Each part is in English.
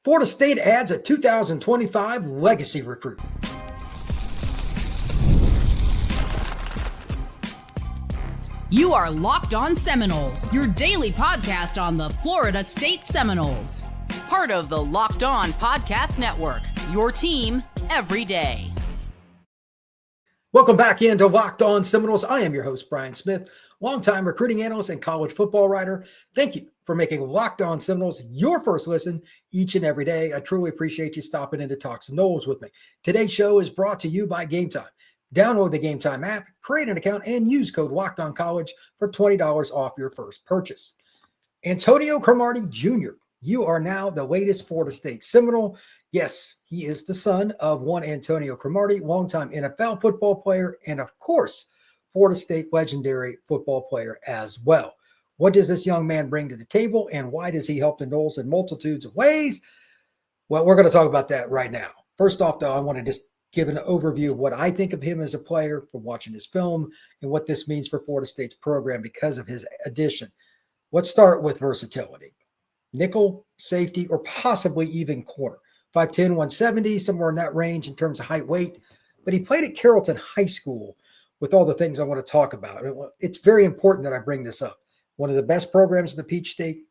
Florida State adds a 2025 legacy recruit. You are Locked On Seminoles, your daily podcast on the Florida State Seminoles. Part of the Locked On Podcast Network, your team every day. Welcome back into Locked On Seminoles. I am your host, Brian Smith, longtime recruiting analyst and college football writer. Thank you for making Locked On Seminoles your first listen each and every day. I truly appreciate you stopping in to talk some Noles with me. Today's show is brought to you by Game Time. Download the Game Time app, create an account, and use code LOCKEDONCollege for $20 off your first purchase. Antonio Cromartie Jr., you are now the latest Florida State Seminole. Yes, he is the son of one Antonio Cromartie, longtime NFL football player, and of course, Florida State legendary football player as well. What does this young man bring to the table, and why does he help the Noles in multitudes of ways? Well, we're going to talk about that right now. First off, though, I want to just give an overview of what I think of him as a player from watching his film and what this means for Florida State's program because of his addition. Let's start with versatility. Nickel, safety, or possibly even corner. 5'10", 170, somewhere in that range in terms of height, weight. But he played at Carrollton High School with all the things I want to talk about. It's very important that I bring this up. One of the best programs in the Peach State.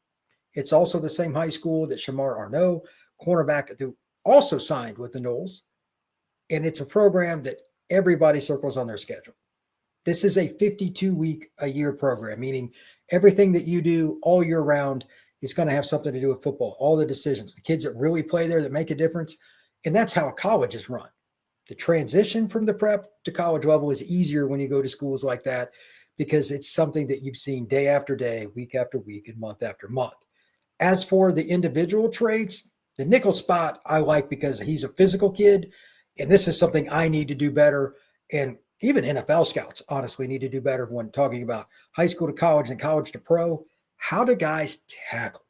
It's also the same high school that Shamar Arnaud, cornerback, who also signed with the Noles. And it's a program that everybody circles on their schedule. This is a 52-week-a-year program, meaning everything that you do all year round is going to have something to do with football, all the decisions, the kids that really play there that make a difference. And that's how college is run. The transition from the prep to college level is easier when you go to schools like that because it's something that you've seen day after day, week after week, and month after month. As for the individual traits, the nickel spot I like because he's a physical kid, and this is something I need to do better. And even NFL scouts, honestly, need to do better when talking about high school to college and college to pro. How do guys tackle?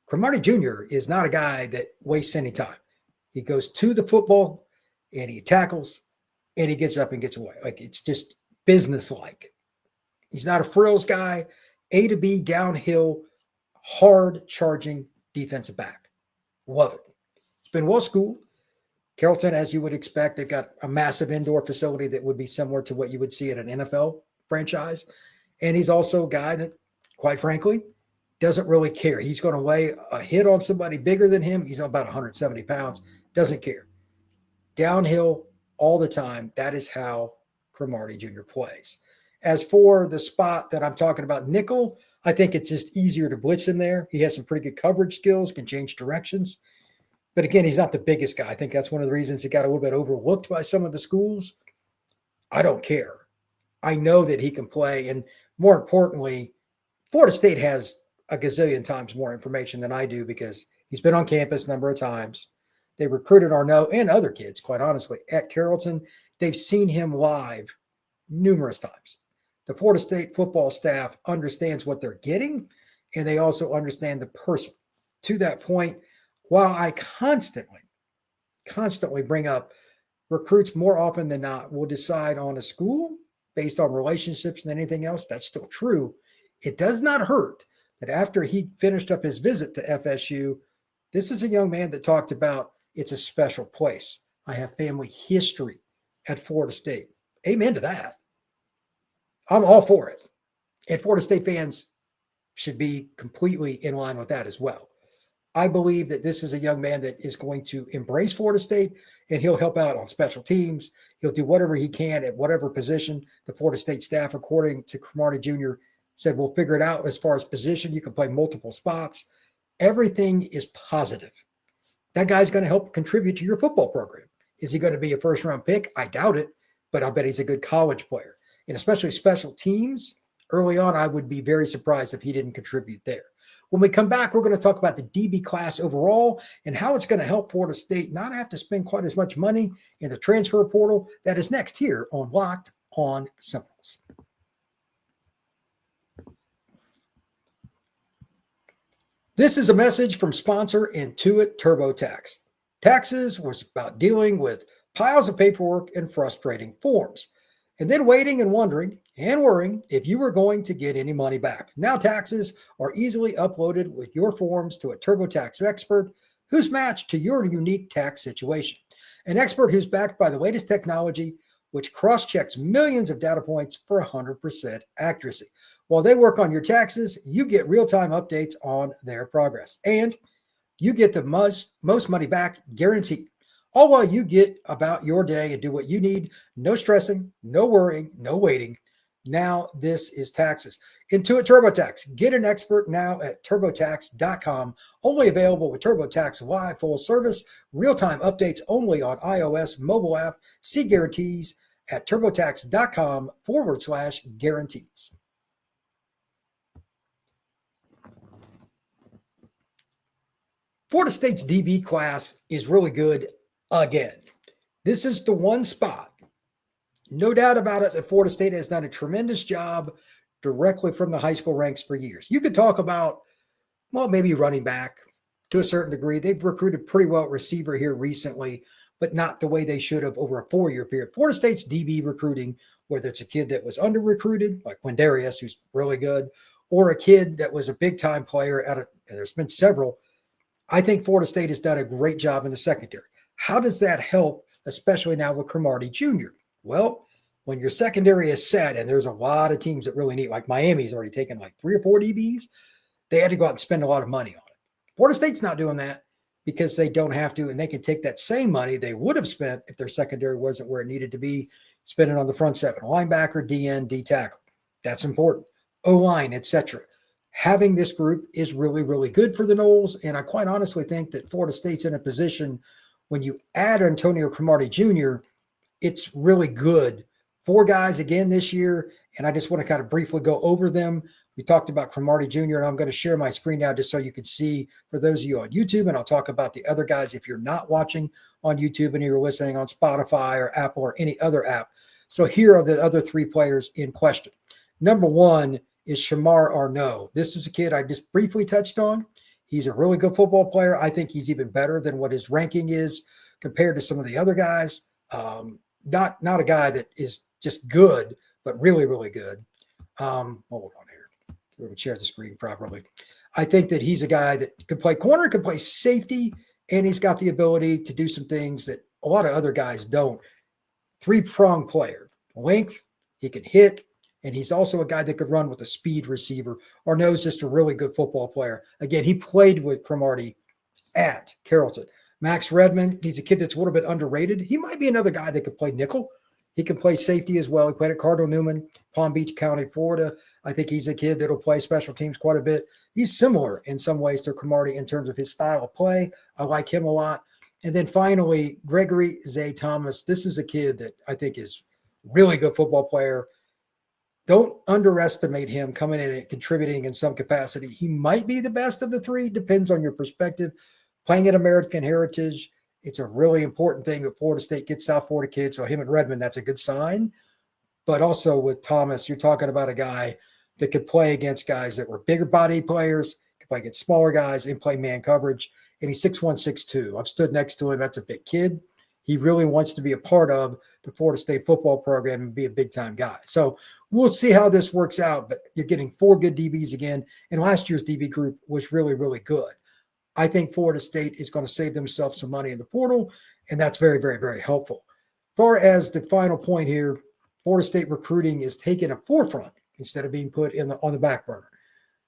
Cromartie Jr. is not a guy that wastes any time. He goes to the football and he tackles and he gets up and gets away. Like, it's just business-like. He's not a frills guy. A to B, downhill, hard charging defensive back. Love it. He's been well-schooled. Carrollton, as you would expect, they've got a massive indoor facility that would be similar to what you would see at an NFL franchise. And he's also a guy that, quite frankly, doesn't really care. He's going to lay a hit on somebody bigger than him. He's about 170 pounds. Doesn't care. Downhill all the time. That is how Cromartie Jr. plays. As for the spot that I'm talking about, nickel, I think it's just easier to blitz him there. He has some pretty good coverage skills, can change directions. But again, he's not the biggest guy. I think that's one of the reasons he got a little bit overlooked by some of the schools. I don't care. I know that he can play. And more importantly, Florida State has a gazillion times more information than I do because he's been on campus a number of times. They recruited Arnaud and other kids, quite honestly, at Carrollton. They've seen him live numerous times. The Florida State football staff understands what they're getting, and they also understand the person. To that point, while I constantly bring up recruits more often than not will decide on a school based on relationships than anything else, that's still true. It does not hurt that after he finished up his visit to FSU, this is a young man that talked about it's a special place. I have family history at Florida State. Amen to that. I'm all for it. And Florida State fans should be completely in line with that as well. I believe that this is a young man that is going to embrace Florida State, and he'll help out on special teams. He'll do whatever he can at whatever position. The Florida State staff, according to Cromartie Jr., said, we'll figure it out as far as position. You can play multiple spots. Everything is positive. That guy's going to help contribute to your football program. Is he going to be a first-round pick? I doubt it, but I'll bet he's a good college player. And especially special teams, early on, I would be very surprised if he didn't contribute there. When we come back, we're going to talk about the DB class overall and how it's going to help Florida State not have to spend quite as much money in the transfer portal. That is next here on Locked On Seminoles. This is a message from sponsor Intuit TurboTax. Taxes was about dealing with piles of paperwork and frustrating forms. and then waiting and wondering and worrying if you were going to get any money back. Now taxes are easily uploaded with your forms to a TurboTax expert who's matched to your unique tax situation. An expert who's backed by the latest technology, which cross-checks millions of data points for 100% accuracy. While they work on your taxes, you get real-time updates on their progress. And you get the most money back guaranteed. All while you get about your day and do what you need. No stressing, no worrying, no waiting. Now this is taxes. Intuit TurboTax. Get an expert now at TurboTax.com. Only available with TurboTax Live Full Service. Real-time updates only on iOS mobile app. See guarantees at TurboTax.com/guarantees. Florida State's DB class is really good again. This is the one spot, no doubt about it, that Florida State has done a tremendous job directly from the high school ranks for years. You could talk about, well, maybe running back to a certain degree. They've recruited pretty well at receiver here recently, but not the way they should have over a 4-year period. Florida State's DB recruiting, whether it's a kid that was under-recruited, like Quindarius, who's really good, or a kid that was a big-time player, and there's been several, I think Florida State has done a great job in the secondary. How does that help, especially now with Cromartie Jr.? Well, when your secondary is set, and there's a lot of teams that really need, like Miami's already taken like 3 or 4 DBs, they had to go out and spend a lot of money on it. Florida State's not doing that because they don't have to, and they can take that same money they would have spent if their secondary wasn't where it needed to be, spend it on the front seven, linebacker, DN, D tackle. That's important. O-line, etc. Having this group is really, really good for the Noles, and I quite honestly think that Florida State's in a position when you add Antonio Cromartie Jr., it's really good. 4 guys again this year, and I just want to kind of briefly go over them. We talked about Cromartie Jr., and I'm going to share my screen now just so you can see for those of you on YouTube, and I'll talk about the other guys if you're not watching on YouTube and you're listening on Spotify or Apple or any other app. So here are the other 3 players in question. Number 1 is Shamar Arnaud. This is a kid I just briefly touched on. He's a really good football player. I think he's even better than what his ranking is compared to some of the other guys. Not a guy that is just good, but really, really good. Hold on here. We can share the screen properly. I think that he's a guy that can play corner, can play safety, and he's got the ability to do some things that a lot of other guys don't. 3-pronged player. Length, he can hit, and he's also a guy that could run with a speed receiver. Arnaud's just a really good football player. Again, he played with Cromartie at Carrollton. Max Redmond, he's a kid that's a little bit underrated. He might be another guy that could play nickel. He can play safety as well. He played at Cardinal Newman, Palm Beach County, Florida. I think he's a kid that'll play special teams quite a bit. He's similar in some ways to Cromartie in terms of his style of play. I like him a lot. And then finally, Gregory Zay Thomas. This is a kid that I think is really good football player. Don't underestimate him coming in and contributing in some capacity. He might be the best of the 3, depends on your perspective. Playing at American Heritage, it's a really important thing that Florida State gets South Florida kids. So him and Redmond, that's a good sign. But also with Thomas, you're talking about a guy that could play against guys that were bigger body players, could play against smaller guys and play man coverage. And he's 6'1", 6'2". I've stood next to him. That's a big kid. He really wants to be a part of the Florida State football program and be a big-time guy. So we'll see how this works out, but you're getting 4 good DBs again, and last year's DB group was really, really good. I think Florida State is going to save themselves some money in the portal, and that's very, very, very helpful. As far as the final point here, Florida State recruiting is taking a forefront instead of being put on the back burner.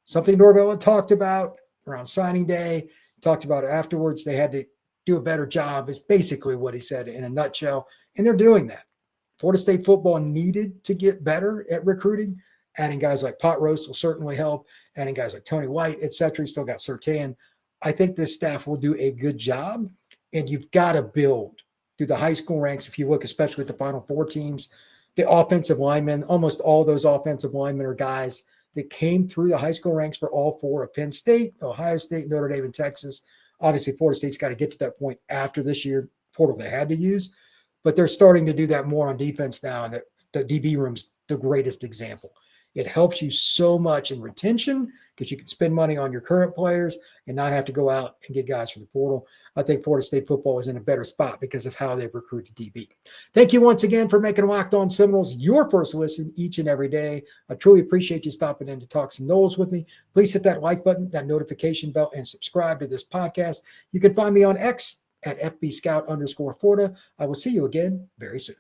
Something Norvell had talked about around signing day, talked about it afterwards. They had to do a better job is basically what he said in a nutshell, and they're doing that. Florida State football needed to get better at recruiting. Adding guys like Pot Roast will certainly help. Adding guys like Tony White, et cetera. You still got Surtain. I think this staff will do a good job, and you've got to build through the high school ranks. If you look, especially at the Final Four teams, the offensive linemen, almost all those offensive linemen are guys that came through the high school ranks for all 4 of Penn State, Ohio State, Notre Dame, and Texas. Obviously, Florida State's got to get to that point after this year portal they had to use, but they're starting to do that more on defense now, and the DB room's the greatest example. It helps you so much in retention because you can spend money on your current players and not have to go out and get guys from the portal. I think Florida State football is in a better spot because of how they've recruited DB. Thank you once again for making Locked On Seminoles your first listen each and every day. I truly appreciate you stopping in to talk some Noles with me. Please hit that like button, that notification bell, and subscribe to this podcast. You can find me on X at FBScout_Florida. I will see you again very soon.